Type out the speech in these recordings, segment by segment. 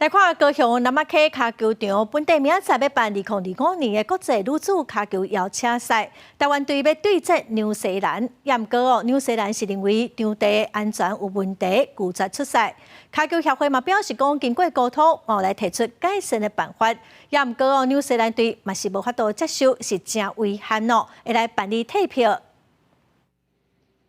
来看高雄南马溪骹球场，本地明仔载要办2025年的国际女子骹球邀请赛，台湾队要对战纽西兰。不过纽西兰是认为场地安全有问题，拒绝出赛。骹球协会嘛表示讲，经过沟通，来提出改善的办法。不过纽西兰队嘛是无法度接受，是真遗憾哦，会来办理退票。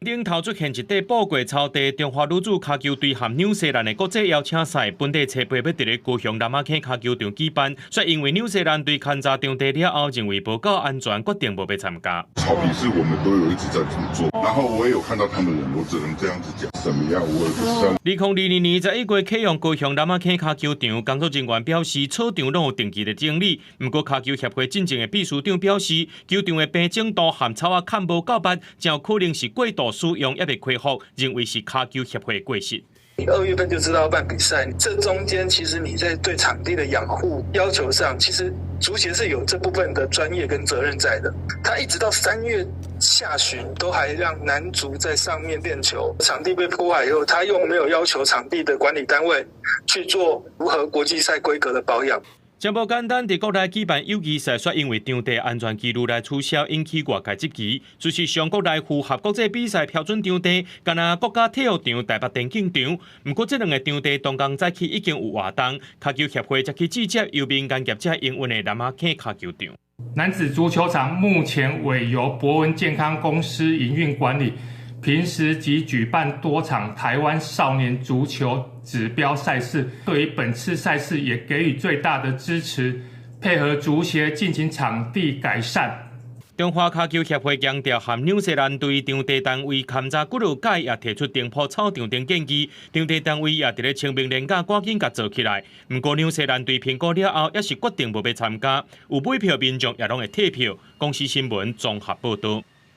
顶头出现一块宝贵草地，中华女子骹球队和纽西兰的国际邀请赛，本地车杯要伫咧高雄南马溪骹球场举办，却因为纽西兰队勘察场地了后，认为无够安全，决定无要参加。草皮是我们都有一直在这么做，然后我也有看到他们人，我只能这样子讲，怎么样我也不知道。2022年11月启用高雄南马溪骹球场，工作人员表示，草场拢有定期的整理。不过骹球协会真正的秘书长表示，球场的平整度和草啊砍无够密，真有可能是过度 使用也未恢复，认为是骹球协会过失。你2月份就知道要办比赛，这中间其实你在对场地的养护要求上，其实足协是有这部分的专业跟责任在的。他一直到3月下旬都还让男足在上面练球，场地被破坏以后，他又没有要求场地的管理单位去做符合国际赛规格的保养。 真无简单，伫国内举办友谊赛，却因为场地安全纪录来取消，引起外界质疑。事实上，国内符合国际比赛标准场地，敢若国家体育场、台北电竞场。不过，这两个场地同工早起已经有活动，骹球协会则去直接由民间业者营运的南马溪骹球场。男子足球场目前委由博文健康公司营运管理。 平时即举办多场台湾少年足球指标赛事，对于本次赛事也给予最大的支持，配合足协进行场地改善。中华骹球协会强调，和纽西兰队场地单位勘察几落届也提出顶铺草场等建议，场地单位也伫咧清明年假赶紧甲做起来。不过纽西兰队评估了后，也是决定无要参加，有买票民众也拢会退票。公司新闻综合报道。